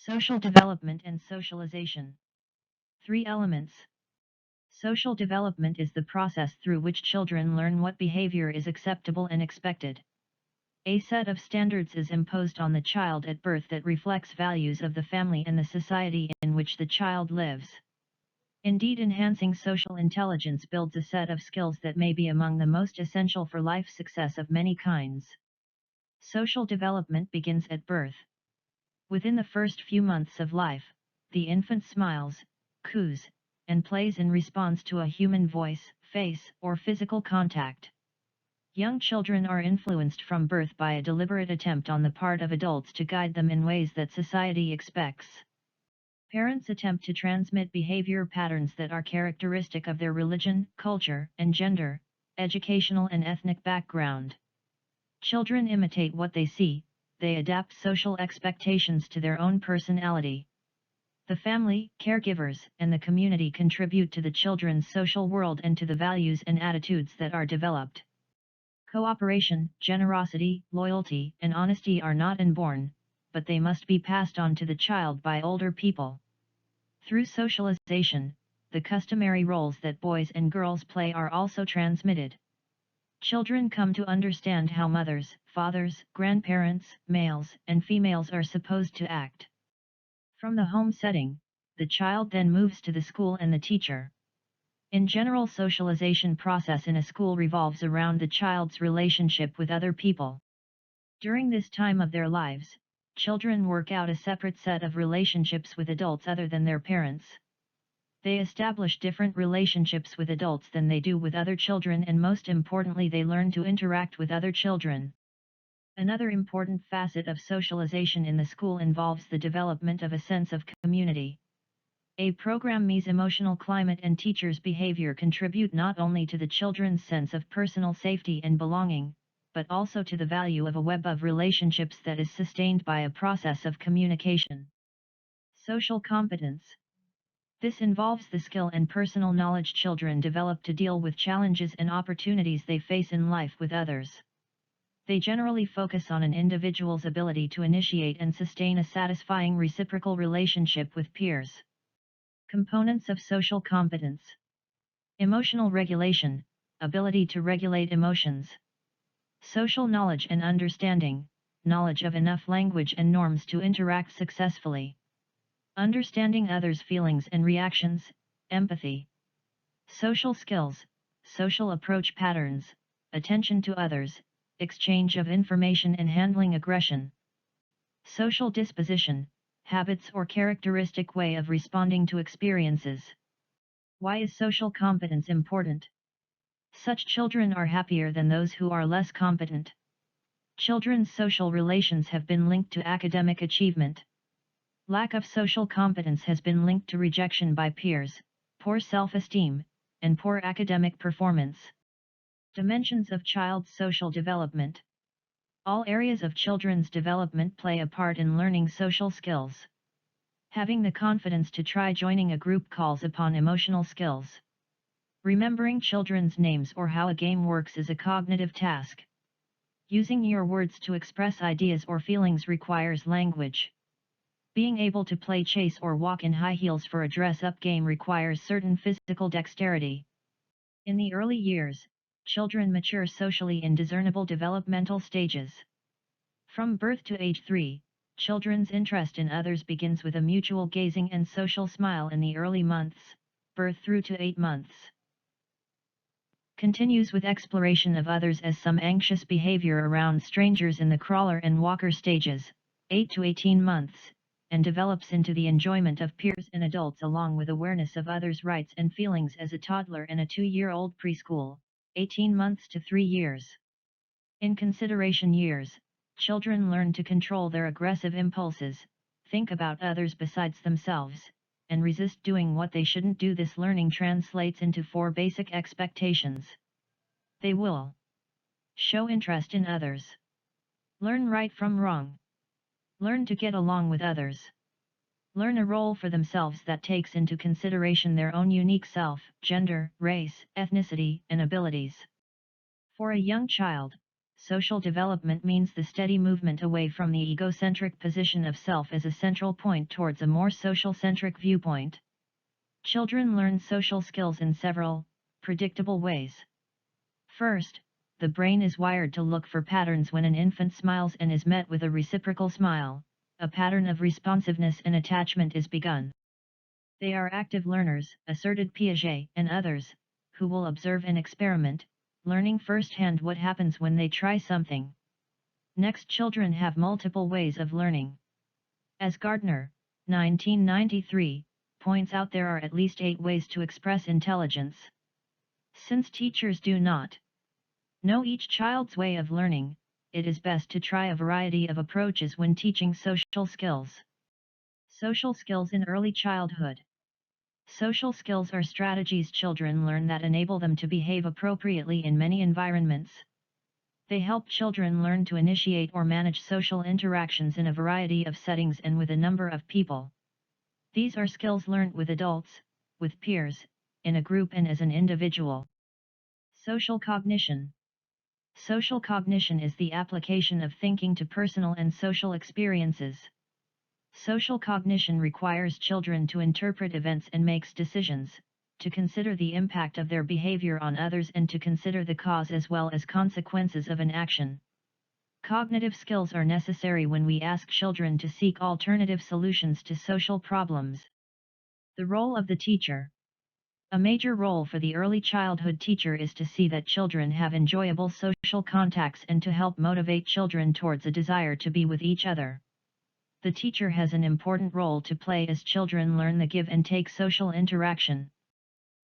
Social development and socialization. Three elements. Social development is the process through which children learn what behavior is acceptable and expected. A set of standards is imposed on the child at birth that reflects values of the family and the society in which the child lives. Indeed, enhancing social intelligence builds a set of skills that may be among the most essential for life success of many kinds. Social development begins at birth. Within the first few months of life, the infant smiles, coos, and plays in response to a human voice, face, or physical contact. Young children are influenced from birth by a deliberate attempt on the part of adults to guide them in ways that society expects. Parents attempt to transmit behavior patterns that are characteristic of their religion, culture, and gender, educational and ethnic background. Children imitate what they see, they adapt social expectations to their own personality. The family, caregivers, and the community contribute to the children's social world and to the values and attitudes that are developed. Cooperation, generosity, loyalty, and honesty are not inborn, but they must be passed on to the child by older people. Through socialization, the customary roles that boys and girls play are also transmitted. Children come to understand how mothers, fathers, grandparents, males, and females are supposed to act. From the home setting, the child then moves to the school and the teacher. In general, socialization process in a school revolves around the child's relationship with other people. During this time of their lives, children work out a separate set of relationships with adults other than their parents. They establish different relationships with adults than they do with other children, and most importantly, they learn to interact with other children. Another important facet of socialization in the school involves the development of a sense of community. A programme's emotional climate and teachers' behavior contribute not only to the children's sense of personal safety and belonging, but also to the value of a web of relationships that is sustained by a process of communication. Social competence. This involves the skill and personal knowledge children develop to deal with challenges and opportunities they face in life with others. They generally focus on an individual's ability to initiate and sustain a satisfying reciprocal relationship with peers. Components of social competence. Emotional regulation, ability to regulate emotions. Social knowledge and understanding, knowledge of enough language and norms to interact successfully. Understanding others' feelings and reactions, empathy. Social skills, social approach patterns, attention to others, exchange of information and handling aggression. Social disposition, habits or characteristic way of responding to experiences. Why is social competence important? Such children are happier than those who are less competent. Children's social relations have been linked to academic achievement. Lack of social competence has been linked to rejection by peers, poor self-esteem, and poor academic performance. Dimensions of child's social development. All areas of children's development play a part in learning social skills. Having the confidence to try joining a group calls upon emotional skills. Remembering children's names or how a game works is a cognitive task. Using your words to express ideas or feelings requires language. Being able to play chase or walk in high heels for a dress-up game requires certain physical dexterity. In the early years, children mature socially in discernible developmental stages. From birth to age 3, children's interest in others begins with a mutual gazing and social smile in the early months, birth through to 8 months. Continues with exploration of others as some anxious behavior around strangers in the crawler and walker stages, 8 to 18 months, and develops into the enjoyment of peers and adults along with awareness of others' rights and feelings as a toddler and a 2-year-old preschool, 18 months to 3 years. In consideration years, children learn to control their aggressive impulses, think about others besides themselves, and resist doing what they shouldn't do. This learning translates into 4 basic expectations. They will show interest in others, learn right from wrong, learn to get along with others, learn a role for themselves that takes into consideration their own unique self, gender, race, ethnicity, and abilities. For a young child, social development means the steady movement away from the egocentric position of self as a central point towards a more social-centric viewpoint. Children learn social skills in several, predictable ways. First, the brain is wired to look for patterns when an infant smiles and is met with a reciprocal smile. A pattern of responsiveness and attachment is begun. They are active learners, asserted Piaget and others, who will observe and experiment, learning firsthand what happens when they try something. Next, children have multiple ways of learning. As Gardner, 1993, points out, there are at least 8 ways to express intelligence. Since teachers do not know each child's way of learning, it is best to try a variety of approaches when teaching social skills. Social skills in early childhood. Social skills are strategies children learn that enable them to behave appropriately in many environments. They help children learn to initiate or manage social interactions in a variety of settings and with a number of people. These are skills learned with adults, with peers, in a group and as an individual. Social cognition. Social cognition is the application of thinking to personal and social experiences. Social cognition requires children to interpret events and makes decisions, to consider the impact of their behavior on others and to consider the cause as well as consequences of an action. Cognitive skills are necessary when we ask children to seek alternative solutions to social problems. The role of the teacher. A major role for the early childhood teacher is to see that children have enjoyable social contacts and to help motivate children towards a desire to be with each other. The teacher has an important role to play as children learn the give and take social interaction.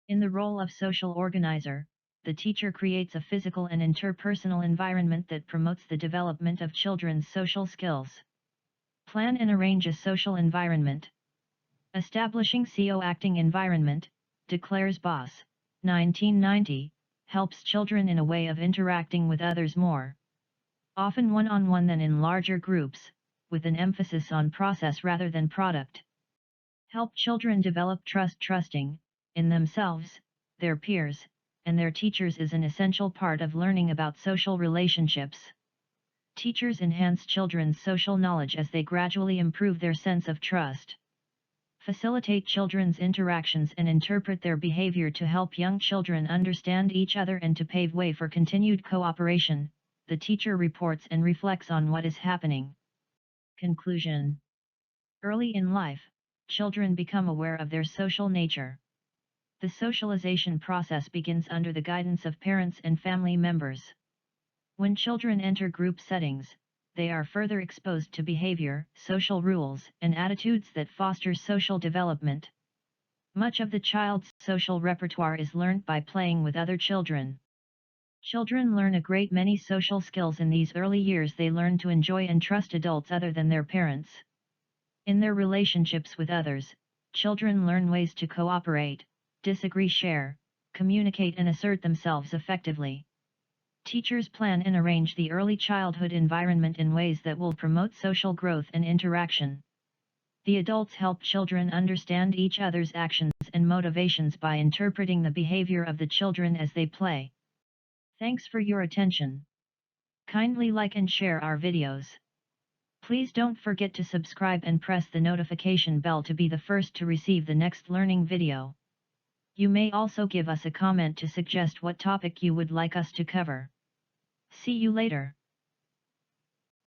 In the role of social organizer, the teacher creates a physical and interpersonal environment that promotes the development of children's social skills. Plan and arrange a social environment. Establishing co-acting environment, declares Boss, 1990, helps children in a way of interacting with others more often one-on-one than in larger groups, with an emphasis on process rather than product. Help children develop trusting in themselves, their peers, and their teachers is an essential part of learning about social relationships. Teachers enhance children's social knowledge as they gradually improve their sense of trust. Facilitate children's interactions and interpret their behavior to help young children understand each other and to pave way for continued cooperation. The teacher reports and reflects on what is happening. Conclusion. Early in life, children become aware of their social nature. The socialization process begins under the guidance of parents and family members. When children enter group settings, they are further exposed to behavior, social rules, and attitudes that foster social development. Much of the child's social repertoire is learned by playing with other children. Children learn a great many social skills in these early years. They learn to enjoy and trust adults other than their parents. In their relationships with others, children learn ways to cooperate, disagree, share, communicate, and assert themselves effectively. Teachers plan and arrange the early childhood environment in ways that will promote social growth and interaction. The adults help children understand each other's actions and motivations by interpreting the behavior of the children as they play. Thanks for your attention. Kindly like and share our videos. Please don't forget to subscribe and press the notification bell to be the first to receive the next learning video. You may also give us a comment to suggest what topic you would like us to cover. See you later.